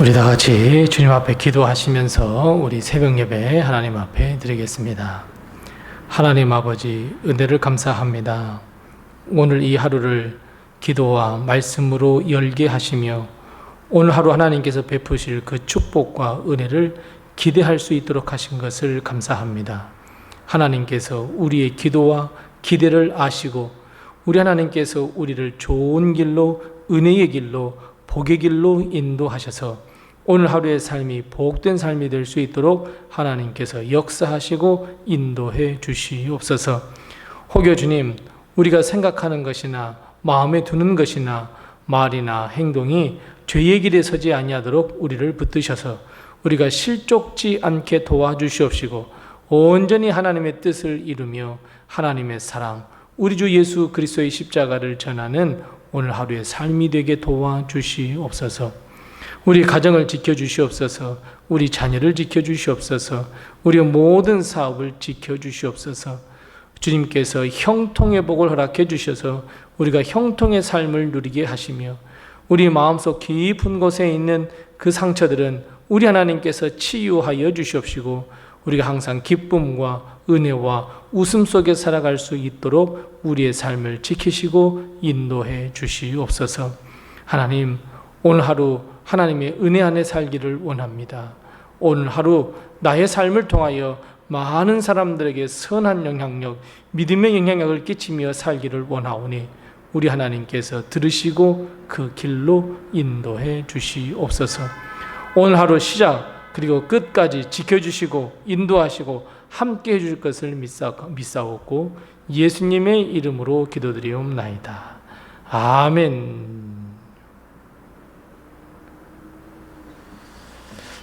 우리 다 같이 주님 앞에 기도하시면서 우리 새벽 예배 하나님 앞에 드리겠습니다. 하나님 아버지, 은혜를 감사합니다. 오늘 이 하루를 기도와 말씀으로 열게 하시며 오늘 하루 하나님께서 베푸실 그 축복과 은혜를 기대할 수 있도록 하신 것을 감사합니다. 하나님께서 우리의 기도와 기대를 아시고 우리 하나님께서 우리를 좋은 길로, 은혜의 길로, 복의 길로 인도하셔서 오늘 하루의 삶이 복된 삶이 될 수 있도록 하나님께서 역사하시고 인도해 주시옵소서. 혹여 주님, 우리가 생각하는 것이나 마음에 두는 것이나 말이나 행동이 죄의 길에 서지 아니하도록 우리를 붙드셔서 우리가 실족지 않게 도와주시옵시고 온전히 하나님의 뜻을 이루며 하나님의 사랑, 우리 주 예수 그리스도의 십자가를 전하는 오늘 하루의 삶이 되게 도와주시옵소서. 우리 가정을 지켜주시옵소서. 우리 자녀를 지켜주시옵소서. 우리의 모든 사업을 지켜주시옵소서. 주님께서 형통의 복을 허락해 주셔서 우리가 형통의 삶을 누리게 하시며 우리 마음속 깊은 곳에 있는 그 상처들은 우리 하나님께서 치유하여 주시옵시고 우리가 항상 기쁨과 은혜와 웃음 속에 살아갈 수 있도록 우리의 삶을 지키시고 인도해 주시옵소서. 하나님, 오늘 하루 하나님의 은혜 안에 살기를 원합니다. 오늘 하루 나의 삶을 통하여 많은 사람들에게 선한 영향력, 믿음의 영향력을 끼치며 살기를 원하오니 우리 하나님께서 들으시고 그 길로 인도해 주시옵소서. 오늘 하루 시작 그리고 끝까지 지켜주시고 인도하시고 함께 해줄 것을 믿사옵고 예수님의 이름으로 기도드리옵나이다. 아멘.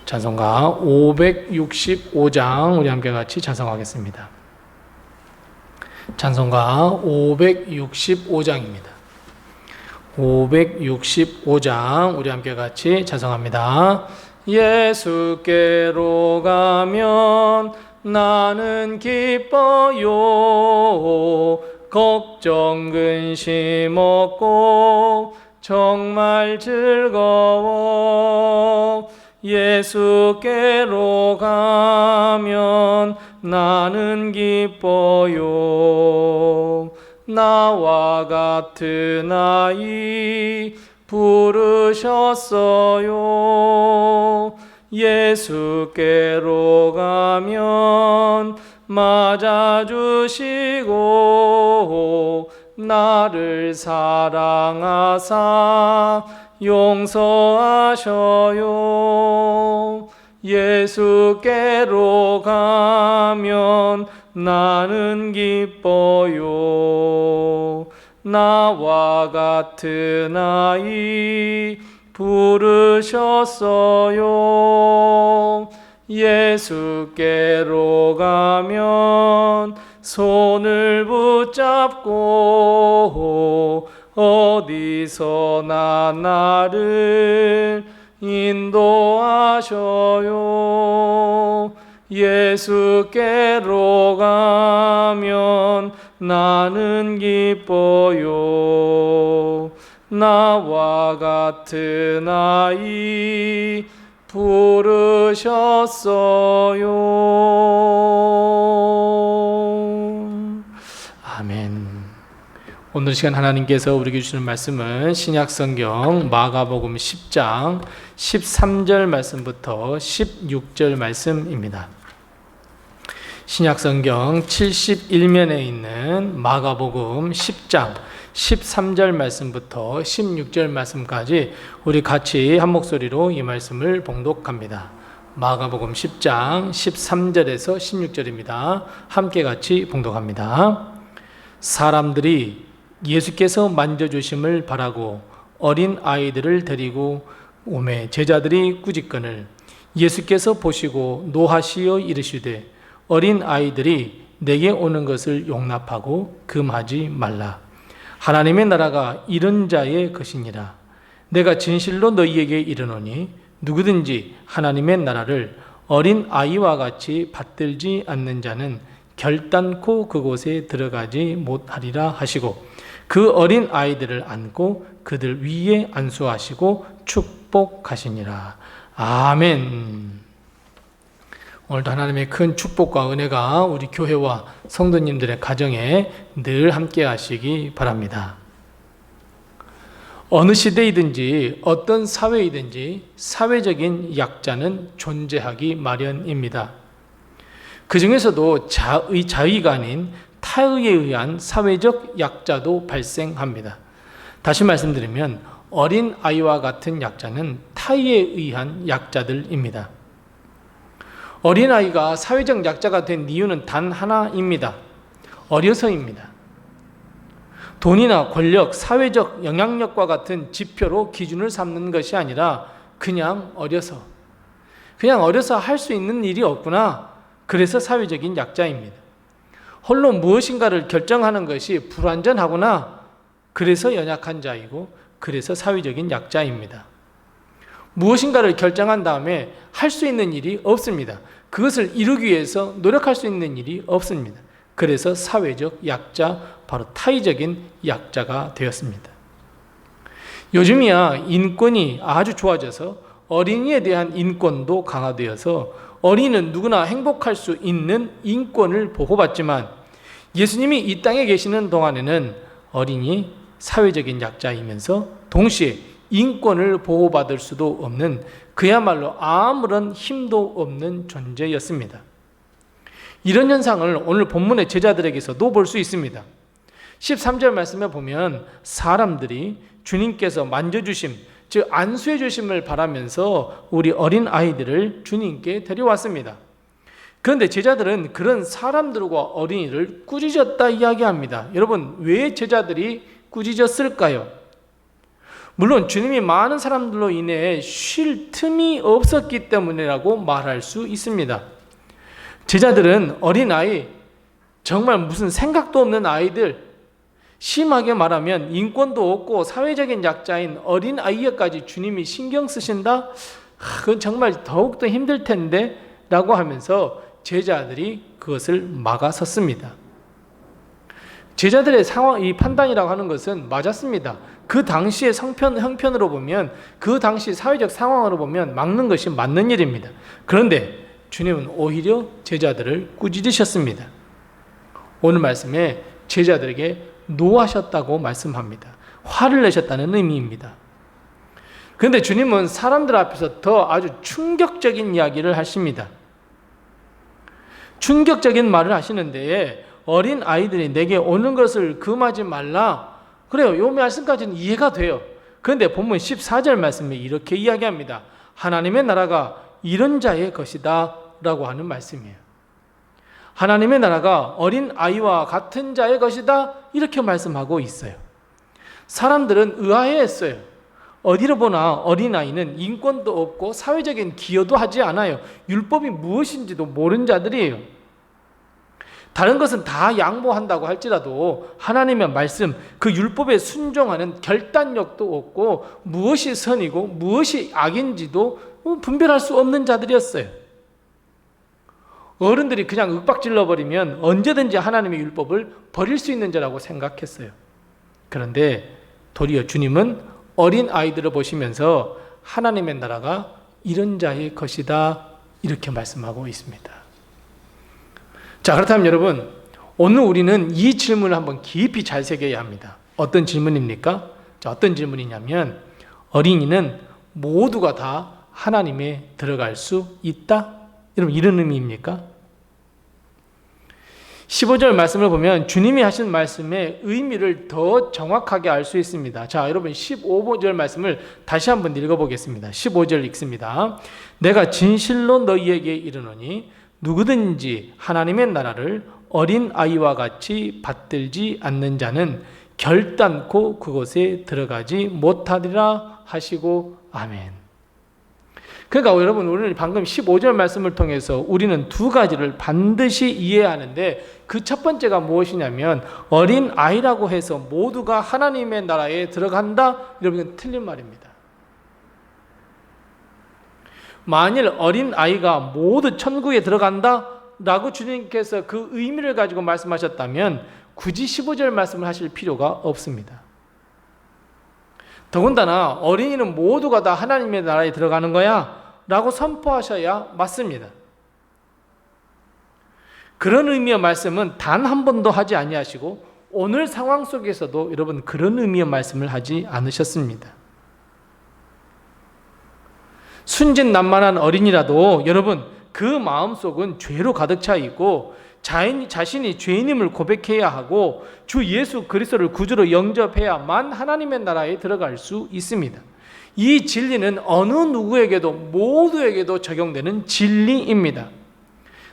찬송가 565장 우리 함께 같이 찬송하겠습니다. 찬송가 565장입니다. 565장 우리 함께 같이 찬송합니다. 예수께로 가면 나는 기뻐요. 걱정 근심 없고 정말 즐거워. 예수께로 가면 나는 기뻐요. 나와 같은 아이 부르셨어요. 예수께로 가면 맞아주시고 나를 사랑하사 용서하셔요. 예수께로 가면 나는 기뻐요. 나와 같은 아이 부르셨어요. 예수께로 가면 손을 붙잡고 어디서나 나를 인도하셔요. 예수께로 가면 나는 기뻐요. 나와 같은 아이 부르셨어요. 아멘. 오늘 시간 하나님께서 우리에게 주시는 말씀은 신약성경 마가복음 10장 13절 말씀부터 16절 말씀입니다. 신약성경 71면에 있는 마가복음 10장 13절 말씀부터 16절 말씀까지 우리 같이 한 목소리로 이 말씀을 봉독합니다. 마가복음 10장 13절에서 16절입니다. 함께 같이 봉독합니다. 사람들이 예수께서 만져주심을 바라고 어린 아이들을 데리고 오매 제자들이 꾸짖거늘 예수께서 보시고 노하시어 이르시되 어린 아이들이 내게 오는 것을 용납하고 금하지 말라. 하나님의 나라가 이런 자의 것이니라. 내가 진실로 너희에게 이르노니 누구든지 하나님의 나라를 어린 아이와 같이 받들지 않는 자는 결단코 그곳에 들어가지 못하리라 하시고 그 어린 아이들을 안고 그들 위에 안수하시고 축복하시니라. 아멘. 오늘도 하나님의 큰 축복과 은혜가 우리 교회와 성도님들의 가정에 늘 함께 하시기 바랍니다. 어느 시대이든지 어떤 사회이든지 사회적인 약자는 존재하기 마련입니다. 그 중에서도 자의가 아닌 타의에 의한 사회적 약자도 발생합니다. 다시 말씀드리면 어린 아이와 같은 약자는 타의에 의한 약자들입니다. 어린아이가 사회적 약자가 된 이유는 단 하나입니다. 어려서입니다. 돈이나 권력, 사회적 영향력과 같은 지표로 기준을 삼는 것이 아니라 그냥 어려서 할 수 있는 일이 없구나. 그래서 사회적인 약자입니다. 홀로 무엇인가를 결정하는 것이 불완전하구나. 그래서 연약한 자이고 그래서 사회적인 약자입니다. 무엇인가를 결정한 다음에 할 수 있는 일이 없습니다. 그것을 이루기 위해서 노력할 수 있는 일이 없습니다. 그래서 사회적 약자, 바로 타의적인 약자가 되었습니다. 요즘이야 인권이 아주 좋아져서 어린이에 대한 인권도 강화되어서 어린이는 누구나 행복할 수 있는 인권을 보호받지만 예수님이 이 땅에 계시는 동안에는 어린이 사회적인 약자이면서 동시에 인권을 보호받을 수도 없는 그야말로 아무런 힘도 없는 존재였습니다. 이런 현상을 오늘 본문의 제자들에게서도 볼 수 있습니다. 13절 말씀에 보면 사람들이 주님께서 만져주심, 즉 안수해 주심을 바라면서 우리 어린 아이들을 주님께 데려왔습니다. 그런데 제자들은 그런 사람들과 어린이를 꾸짖었다 이야기합니다. 여러분, 왜 제자들이 꾸짖었을까요? 물론 주님이 많은 사람들로 인해 쉴 틈이 없었기 때문이라고 말할 수 있습니다. 제자들은 어린아이, 정말 무슨 생각도 없는 아이들, 심하게 말하면 인권도 없고 사회적인 약자인 어린아이에까지 주님이 신경 쓰신다? 그건 정말 더욱더 힘들 텐데 라고 하면서 제자들이 그것을 막아섰습니다. 제자들의 이 판단이라고 하는 것은 맞았습니다. 그 당시의 형편으로 보면, 그 당시 사회적 상황으로 보면 막는 것이 맞는 일입니다. 그런데 주님은 오히려 제자들을 꾸짖으셨습니다. 오늘 말씀에 제자들에게 노하셨다고 말씀합니다. 화를 내셨다는 의미입니다. 그런데 주님은 사람들 앞에서 더 아주 충격적인 이야기를 하십니다. 충격적인 말을 하시는데 어린 아이들이 내게 오는 것을 금하지 말라. 그래요. 이 말씀까지는 이해가 돼요. 그런데 본문 14절 말씀에 이렇게 이야기합니다. 하나님의 나라가 이런 자의 것이다 라고 하는 말씀이에요. 하나님의 나라가 어린 아이와 같은 자의 것이다 이렇게 말씀하고 있어요. 사람들은 의아해했어요. 어디로 보나 어린아이는 인권도 없고 사회적인 기여도 하지 않아요. 율법이 무엇인지도 모르는 자들이에요. 다른 것은 다 양보한다고 할지라도 하나님의 말씀, 그 율법에 순종하는 결단력도 없고 무엇이 선이고 무엇이 악인지도 분별할 수 없는 자들이었어요. 어른들이 그냥 윽박질러 버리면 언제든지 하나님의 율법을 버릴 수 있는 자라고 생각했어요. 그런데 도리어 주님은 어린 아이들을 보시면서 하나님의 나라가 이런 자의 것이다 이렇게 말씀하고 있습니다. 자, 그렇다면 여러분, 오늘 우리는 이 질문을 한번 깊이 잘 새겨야 합니다. 어떤 질문입니까? 자, 어떤 질문이냐면 어린이는 모두가 다 하나님에 들어갈 수 있다? 여러분, 이런 의미입니까? 15절 말씀을 보면 주님이 하신 말씀의 의미를 더 정확하게 알 수 있습니다. 자, 여러분 15절 말씀을 다시 한번 읽어보겠습니다. 15절 읽습니다. 내가 진실로 너희에게 이르노니 누구든지 하나님의 나라를 어린 아이와 같이 받들지 않는 자는 결단코 그곳에 들어가지 못하리라 하시고 아멘. 그러니까 여러분, 우리는 방금 15절 말씀을 통해서 우리는 두 가지를 반드시 이해하는데 그 첫 번째가 무엇이냐면 어린 아이라고 해서 모두가 하나님의 나라에 들어간다? 여러분, 틀린 말입니다. 만일 어린 아이가 모두 천국에 들어간다? 라고 주님께서 그 의미를 가지고 말씀하셨다면 굳이 15절 말씀을 하실 필요가 없습니다. 더군다나 어린이는 모두가 다 하나님의 나라에 들어가는 거야? 라고 선포하셔야 맞습니다. 그런 의미의 말씀은 단 한 번도 하지 아니하시고 오늘 상황 속에서도 여러분 그런 의미의 말씀을 하지 않으셨습니다. 순진난만한 어린이라도 여러분 그 마음속은 죄로 가득 차 있고 자신이 죄인임을 고백해야 하고 주 예수 그리스도를 구주로 영접해야만 하나님의 나라에 들어갈 수 있습니다. 이 진리는 어느 누구에게도 모두에게도 적용되는 진리입니다.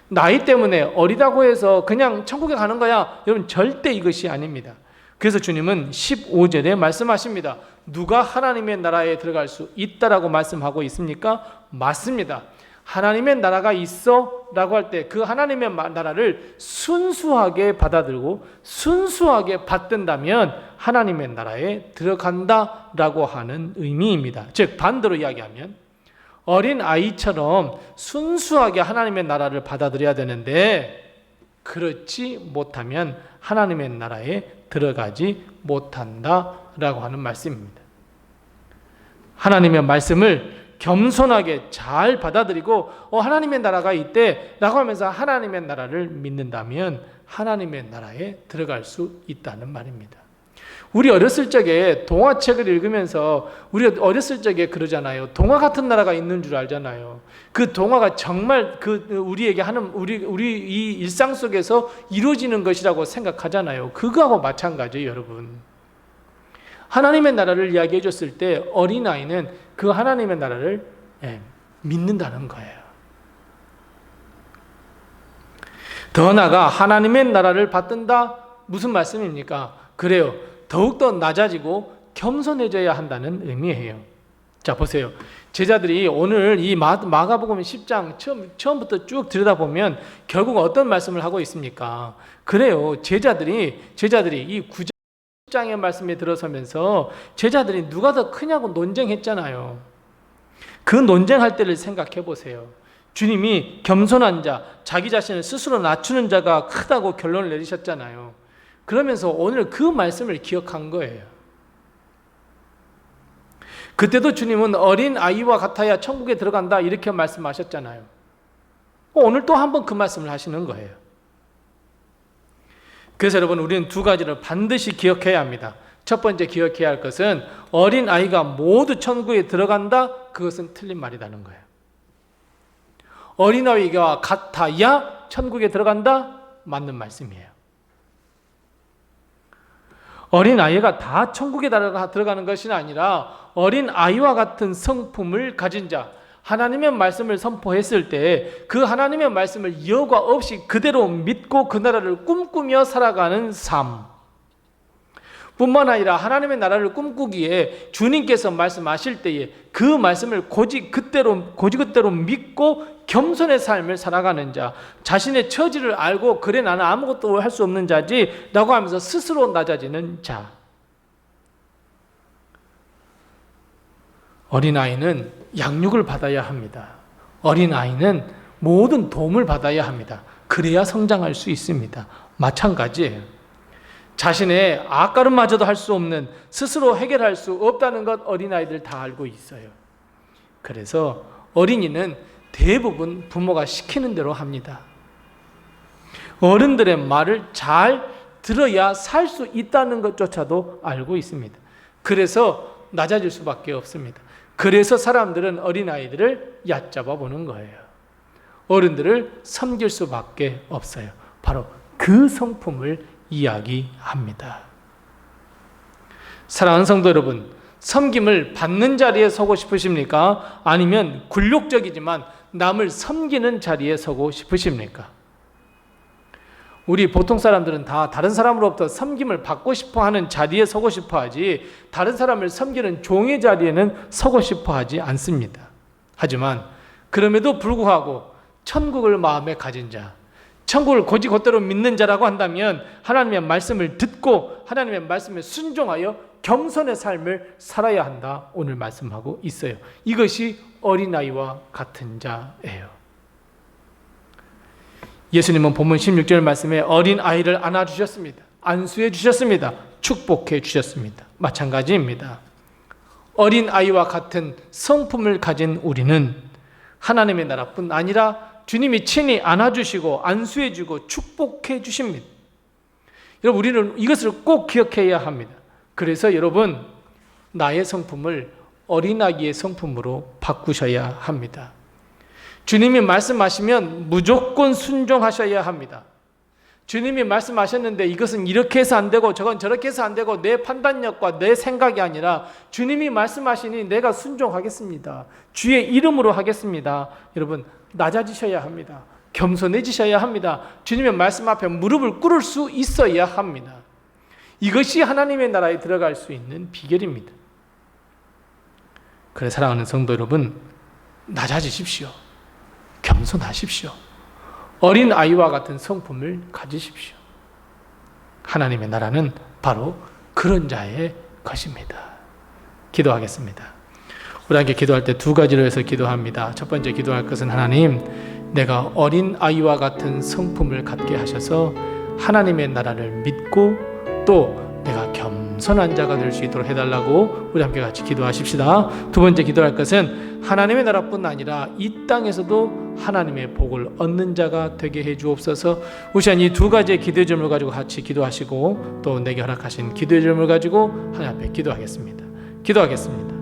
나이 때문에 어리다고 해서 그냥 천국에 가는 거야. 여러분 절대 이것이 아닙니다. 그래서 주님은 15절에 말씀하십니다. 누가 하나님의 나라에 들어갈 수 있다라고 말씀하고 있습니까? 맞습니다. 하나님의 나라가 있어 라고 할 때 그 하나님의 나라를 순수하게 받아들고 순수하게 받든다면 하나님의 나라에 들어간다 라고 하는 의미입니다. 즉 반대로 이야기하면 어린 아이처럼 순수하게 하나님의 나라를 받아들여야 되는데 그렇지 못하면 하나님의 나라에 들어가지 못한다라고 하는 말씀입니다. 하나님의 말씀을 겸손하게 잘 받아들이고 하나님의 나라가 있대 라고 하면서 하나님의 나라를 믿는다면 하나님의 나라에 들어갈 수 있다는 말입니다. 우리 어렸을 적에 동화책을 읽으면서 우리 어렸을 적에 그러잖아요. 동화 같은 나라가 있는 줄 알잖아요. 그 동화가 정말 우리에게 하는 우리 이 일상 속에서 이루어지는 것이라고 생각하잖아요. 그거하고 마찬가지예요, 여러분. 하나님의 나라를 이야기해 줬을 때 어린아이는 그 하나님의 나라를 믿는다는 거예요. 더 나아가 하나님의 나라를 받든다 무슨 말씀입니까? 그래요. 더욱더 낮아지고 겸손해져야 한다는 의미예요. 자 보세요. 제자들이 오늘 이 마가복음 10장 처음부터 쭉 들여다보면 결국 어떤 말씀을 하고 있습니까? 그래요. 제자들이 이 9장의 말씀에 들어서면서 제자들이 누가 더 크냐고 논쟁했잖아요. 그 논쟁할 때를 생각해 보세요. 주님이 겸손한 자, 자기 자신을 스스로 낮추는 자가 크다고 결론을 내리셨잖아요. 그러면서 오늘 그 말씀을 기억한 거예요. 그때도 주님은 어린 아이와 같아야 천국에 들어간다 이렇게 말씀하셨잖아요. 오늘 또 한 번 그 말씀을 하시는 거예요. 그래서 여러분 우리는 두 가지를 반드시 기억해야 합니다. 첫 번째 기억해야 할 것은 어린 아이가 모두 천국에 들어간다? 그것은 틀린 말이라는 거예요. 어린 아이가 같아야 천국에 들어간다? 맞는 말씀이에요. 어린 아이가 다 천국에 들어가는 것이 아니라 어린 아이와 같은 성품을 가진 자, 하나님의 말씀을 선포했을 때 그 하나님의 말씀을 여과 없이 그대로 믿고 그 나라를 꿈꾸며 살아가는 삶 뿐만 아니라 하나님의 나라를 꿈꾸기에 주님께서 말씀하실 때에 그 말씀을 고지그대로 믿고 겸손의 삶을 살아가는 자, 자신의 처지를 알고 그래 나는 아무것도 할 수 없는 자지 라고 하면서 스스로 낮아지는 자. 어린아이는 양육을 받아야 합니다. 어린아이는 모든 도움을 받아야 합니다. 그래야 성장할 수 있습니다. 마찬가지예요. 자신의 앞걸음마저도 할 수 없는, 스스로 해결할 수 없다는 것 어린아이들 다 알고 있어요. 그래서 어린이는 대부분 부모가 시키는 대로 합니다. 어른들의 말을 잘 들어야 살 수 있다는 것조차도 알고 있습니다. 그래서 낮아질 수밖에 없습니다. 그래서 사람들은 어린아이들을 얕잡아 보는 거예요. 어른들을 섬길 수밖에 없어요. 바로 그 성품을 이야기합니다. 사랑하는 성도 여러분, 섬김을 받는 자리에 서고 싶으십니까? 아니면 굴욕적이지만 남을 섬기는 자리에 서고 싶으십니까? 우리 보통 사람들은 다 다른 사람으로부터 섬김을 받고 싶어 하는 자리에 서고 싶어 하지 다른 사람을 섬기는 종의 자리에는 서고 싶어 하지 않습니다. 하지만 그럼에도 불구하고 천국을 마음에 가진 자, 천국을 곧대로 믿는 자라고 한다면 하나님의 말씀을 듣고 하나님의 말씀에 순종하여 겸손의 삶을 살아야 한다. 오늘 말씀하고 있어요. 이것이 어린아이와 같은 자예요. 예수님은 본문 16절 말씀에 어린아이를 안아주셨습니다. 안수해 주셨습니다. 축복해 주셨습니다. 마찬가지입니다. 어린아이와 같은 성품을 가진 우리는 하나님의 나라뿐 아니라 주님이 친히 안아주시고 안수해주고 축복해 주십니다. 여러분, 우리는 이것을 꼭 기억해야 합니다. 그래서 여러분, 나의 성품을 어린아기의 성품으로 바꾸셔야 합니다. 주님이 말씀하시면 무조건 순종하셔야 합니다. 주님이 말씀하셨는데 이것은 이렇게 해서 안 되고 저건 저렇게 해서 안 되고 내 판단력과 내 생각이 아니라 주님이 말씀하시니 내가 순종하겠습니다. 주의 이름으로 하겠습니다. 여러분, 낮아지셔야 합니다. 겸손해지셔야 합니다. 주님의 말씀 앞에 무릎을 꿇을 수 있어야 합니다. 이것이 하나님의 나라에 들어갈 수 있는 비결입니다. 그래, 사랑하는 성도 여러분, 낮아지십시오. 겸손하십시오. 어린 아이와 같은 성품을 가지십시오. 하나님의 나라는 바로 그런 자의 것입니다. 기도하겠습니다. 우리 함께 기도할 때 두 가지로 해서 기도합니다. 첫 번째 기도할 것은 하나님, 내가 어린 아이와 같은 성품을 갖게 하셔서 하나님의 나라를 믿고 또 내가 겸손한 자가 될 수 있도록 해달라고 우리 함께 같이 기도하십시다. 두 번째 기도할 것은 하나님의 나라뿐 아니라 이 땅에서도 하나님의 복을 얻는 자가 되게 해 주옵소서. 우리 이 두 가지의 기도의 점을 가지고 같이 기도하시고 또 내게 허락하신 기도의 점을 가지고 하나님 앞에 기도하겠습니다. 기도하겠습니다.